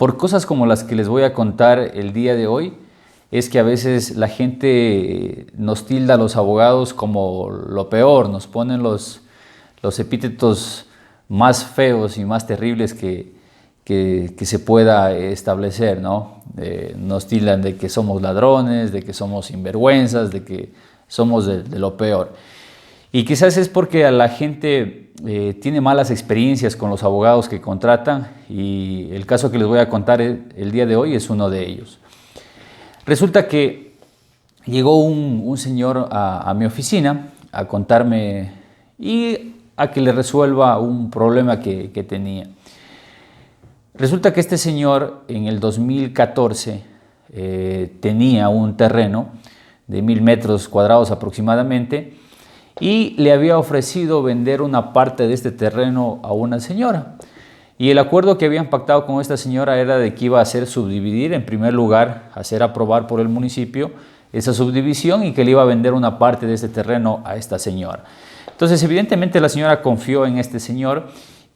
por cosas como las que les voy a contar el día de hoy, es que a veces la gente nos tilda a los abogados como lo peor, nos ponen los epítetos más feos y más terribles que se pueda establecer, ¿no? Nos tildan de que somos ladrones, de que somos sinvergüenzas, de que somos de lo peor. Y quizás es porque a la gente tiene malas experiencias con los abogados que contratan, y el caso que les voy a contar el día de hoy es uno de ellos. Resulta que llegó un señor a mi oficina a contarme y a que le resuelva un problema que tenía. Resulta que este señor en el 2014 tenía un terreno de 1000 metros cuadrados aproximadamente, y le había ofrecido vender una parte de este terreno a una señora. Y el acuerdo que habían pactado con esta señora era de que iba a hacer subdividir, en primer lugar, hacer aprobar por el municipio esa subdivisión, y que le iba a vender una parte de este terreno a esta señora. Entonces, evidentemente, la señora confió en este señor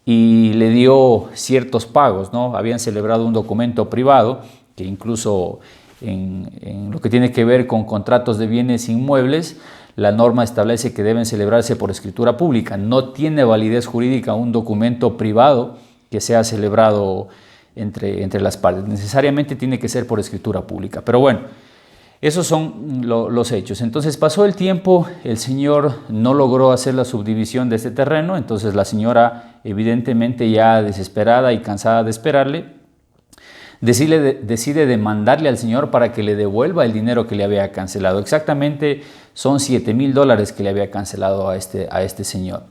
y le dio ciertos pagos, ¿no? Habían celebrado un documento privado que incluso en lo que tiene que ver con contratos de bienes inmuebles, la norma establece que deben celebrarse por escritura pública. No tiene validez jurídica un documento privado que sea celebrado entre las partes. Necesariamente tiene que ser por escritura pública. Pero bueno, esos son los hechos. Entonces pasó el tiempo, el señor no logró hacer la subdivisión de este terreno, entonces la señora, evidentemente ya desesperada y cansada de esperarle, decide demandarle al señor para que le devuelva el dinero que le había cancelado. Exactamente son $7,000 que le había cancelado a este señor.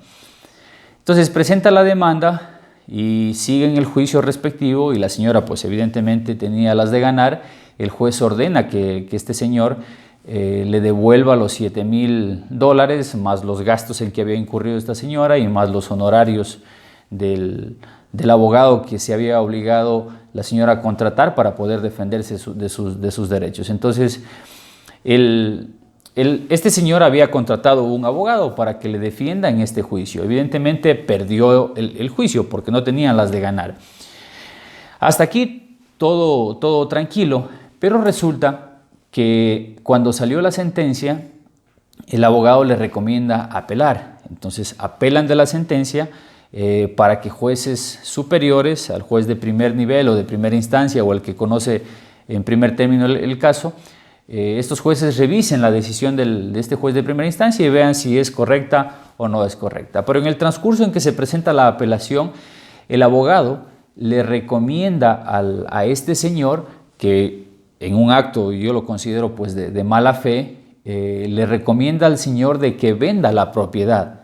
Entonces presenta la demanda y siguen el juicio respectivo, y la señora pues evidentemente tenía las de ganar. El juez ordena que este señor le devuelva los $7,000 más los gastos en que había incurrido esta señora y más los honorarios del abogado que se había obligado la señora a contratar para poder defenderse de sus derechos. Entonces este señor había contratado un abogado para que le defienda en este juicio. Evidentemente perdió el juicio porque no tenían las de ganar. Hasta aquí todo tranquilo, pero resulta que cuando salió la sentencia, el abogado le recomienda apelar. Entonces apelan de la sentencia para que jueces superiores, al juez de primer nivel o de primera instancia, o el que conoce en primer término el caso, estos jueces revisen la decisión de este juez de primera instancia y vean si es correcta o no es correcta. Pero en el transcurso en que se presenta la apelación, el abogado le recomienda a este señor, que en un acto yo lo considero pues de mala fe, le recomienda al señor de que venda la propiedad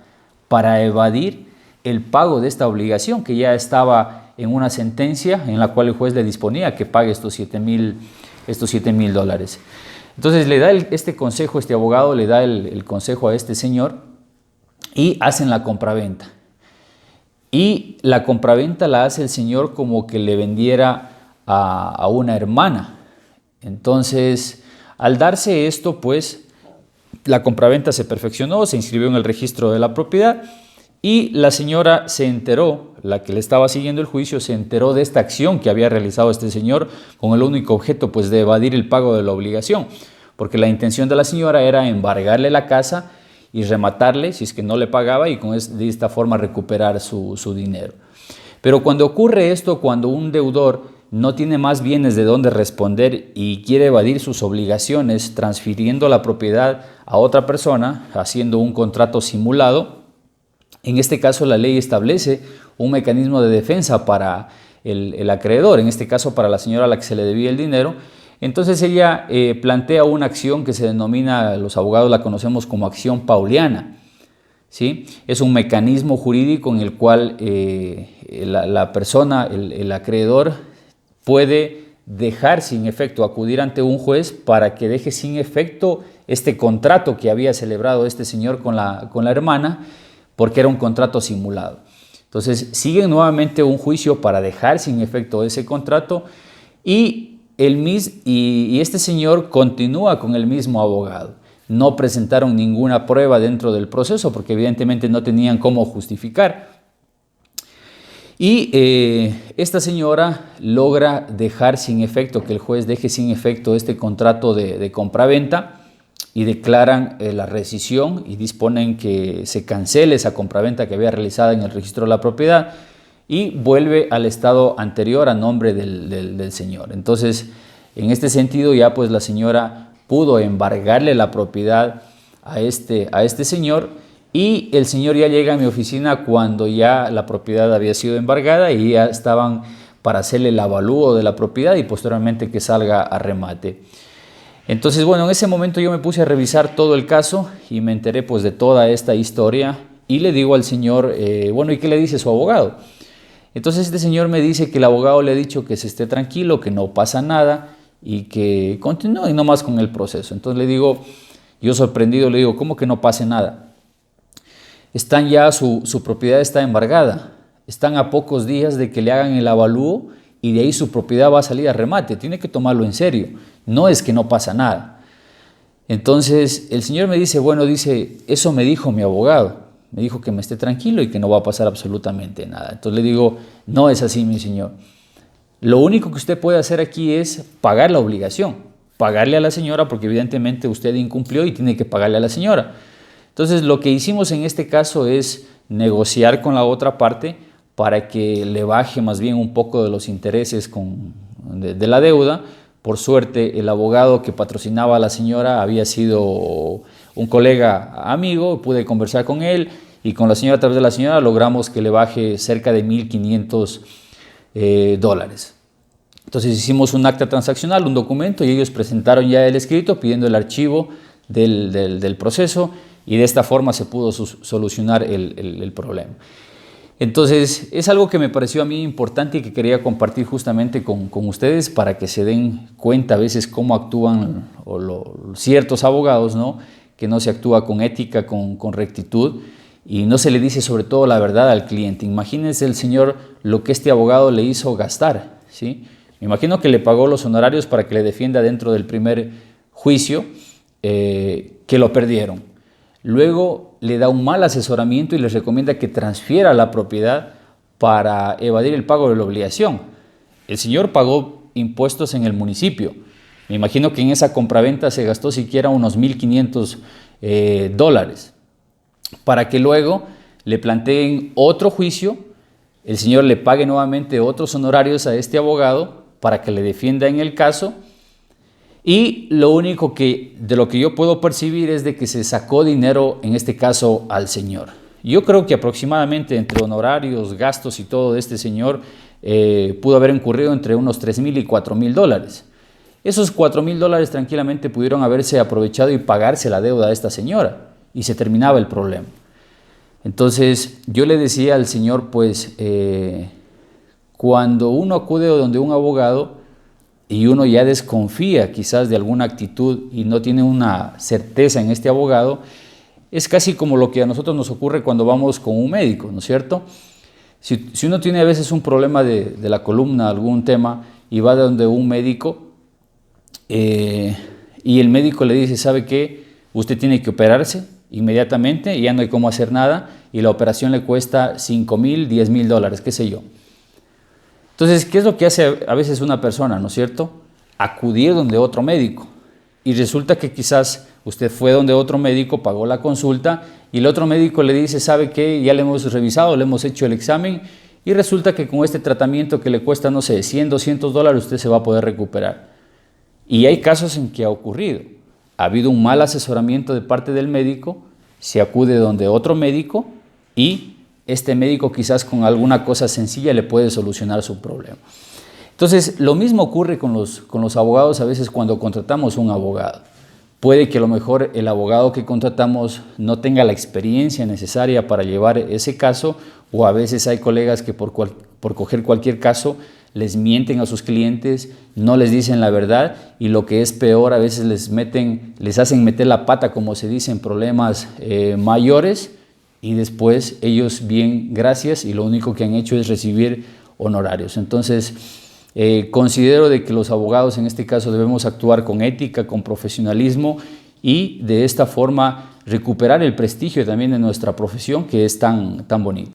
para evadir el pago de esta obligación que ya estaba en una sentencia en la cual el juez le disponía que pague estos $7,000. Entonces le da este consejo, este abogado le da el consejo a este señor, y hacen la compraventa. Y la compraventa la hace el señor como que le vendiera a una hermana. Entonces, al darse esto, pues la compraventa se perfeccionó, se inscribió en el registro de la propiedad, y la señora se enteró, la que le estaba siguiendo el juicio, se enteró de esta acción que había realizado este señor con el único objeto pues de evadir el pago de la obligación, porque la intención de la señora era embargarle la casa y rematarle si es que no le pagaba, y de esta forma recuperar su dinero. Pero cuando ocurre esto, cuando un deudor no tiene más bienes de dónde responder y quiere evadir sus obligaciones transfiriendo la propiedad a otra persona, haciendo un contrato simulado, en este caso la ley establece un mecanismo de defensa para el acreedor, en este caso para la señora a la que se le debía el dinero. Entonces ella plantea una acción que se denomina, los abogados la conocemos como acción pauliana, ¿sí? Es un mecanismo jurídico en el cual la persona, el acreedor, puede dejar sin efecto, acudir ante un juez para que deje sin efecto este contrato que había celebrado este señor con la hermana, porque era un contrato simulado. Entonces siguen nuevamente un juicio para dejar sin efecto ese contrato, y este señor continúa con el mismo abogado. No presentaron ninguna prueba dentro del proceso porque evidentemente no tenían cómo justificar. Y esta señora logra dejar sin efecto, que el juez deje sin efecto este contrato de compraventa y declaran la rescisión y disponen que se cancele esa compraventa que había realizada en el registro de la propiedad y vuelve al estado anterior a nombre del señor. Entonces, en este sentido ya pues la señora pudo embargarle la propiedad a este señor, y el señor ya llega a mi oficina cuando ya la propiedad había sido embargada y ya estaban para hacerle el avalúo de la propiedad y posteriormente que salga a remate. Entonces, bueno, en ese momento yo me puse a revisar todo el caso y me enteré pues de toda esta historia y le digo al señor, bueno, ¿y qué le dice su abogado? Entonces este señor me dice que el abogado le ha dicho que se esté tranquilo, que no pasa nada y que continúe nomás con el proceso. Entonces le digo, yo sorprendido le digo, ¿cómo que no pase nada? Están ya, su propiedad está embargada, están a pocos días de que le hagan el avalúo y de ahí su propiedad va a salir a remate, tiene que tomarlo en serio, no es que no pasa nada. Entonces el señor me dice, bueno, dice, eso me dijo mi abogado, me dijo que me esté tranquilo y que no va a pasar absolutamente nada. Entonces le digo, no es así, mi señor, lo único que usted puede hacer aquí es pagar la obligación, pagarle a la señora porque evidentemente usted incumplió y tiene que pagarle a la señora. Entonces lo que hicimos en este caso es negociar con la otra parte para que le baje más bien un poco de los intereses de la deuda. Por suerte el abogado que patrocinaba a la señora había sido un colega amigo, pude conversar con él y con la señora, a través de la señora logramos que le baje cerca de $1,500. Entonces hicimos un acta transaccional, un documento, y ellos presentaron ya el escrito pidiendo el archivo del proceso. Y de esta forma se pudo solucionar el problema. Entonces, es algo que me pareció a mí importante y que quería compartir justamente con ustedes para que se den cuenta a veces cómo actúan ciertos abogados, ¿no? Que no se actúa con ética, con rectitud y no se le dice sobre todo la verdad al cliente. Imagínense el señor lo que este abogado le hizo gastar, ¿sí? Me imagino que le pagó los honorarios para que le defienda dentro del primer juicio, que lo perdieron. Luego le da un mal asesoramiento y les recomienda que transfiera la propiedad para evadir el pago de la obligación. El señor pagó impuestos en el municipio. Me imagino que en esa compraventa se gastó siquiera unos $1,500 para que luego le planteen otro juicio, el señor le pague nuevamente otros honorarios a este abogado para que le defienda en el caso. Y lo único de lo que yo puedo percibir es de que se sacó dinero, en este caso, al señor. Yo creo que aproximadamente entre honorarios, gastos y todo de este señor pudo haber incurrido entre unos $3,000 y $4,000. Esos $4,000 tranquilamente pudieron haberse aprovechado y pagarse la deuda a esta señora y se terminaba el problema. Entonces yo le decía al señor, pues cuando uno acude donde un abogado y uno ya desconfía quizás de alguna actitud y no tiene una certeza en este abogado, es casi como lo que a nosotros nos ocurre cuando vamos con un médico, ¿no es cierto? Si uno tiene a veces un problema de la columna, algún tema, y va de donde un médico, y el médico le dice, ¿sabe qué? Usted tiene que operarse inmediatamente y ya no hay cómo hacer nada, y la operación le cuesta $5,000, $10,000, qué sé yo. Entonces, ¿qué es lo que hace a veces una persona, no es cierto? Acudir donde otro médico. Y resulta que quizás usted fue donde otro médico, pagó la consulta y el otro médico le dice, ¿sabe qué? Ya le hemos revisado, le hemos hecho el examen y resulta que con este tratamiento que le cuesta, no sé, $100, $200, usted se va a poder recuperar. Y hay casos en que ha ocurrido. Ha habido un mal asesoramiento de parte del médico, se acude donde otro médico y este médico quizás con alguna cosa sencilla le puede solucionar su problema. Entonces, lo mismo ocurre con los abogados a veces cuando contratamos un abogado. Puede que a lo mejor el abogado que contratamos no tenga la experiencia necesaria para llevar ese caso, o a veces hay colegas que por coger cualquier caso les mienten a sus clientes, no les dicen la verdad y lo que es peor, a veces les hacen meter la pata, como se dice, en problemas mayores. Y después ellos bien, gracias, y lo único que han hecho es recibir honorarios. Entonces, considero de que los abogados en este caso debemos actuar con ética, con profesionalismo y de esta forma recuperar el prestigio también de nuestra profesión que es tan bonito.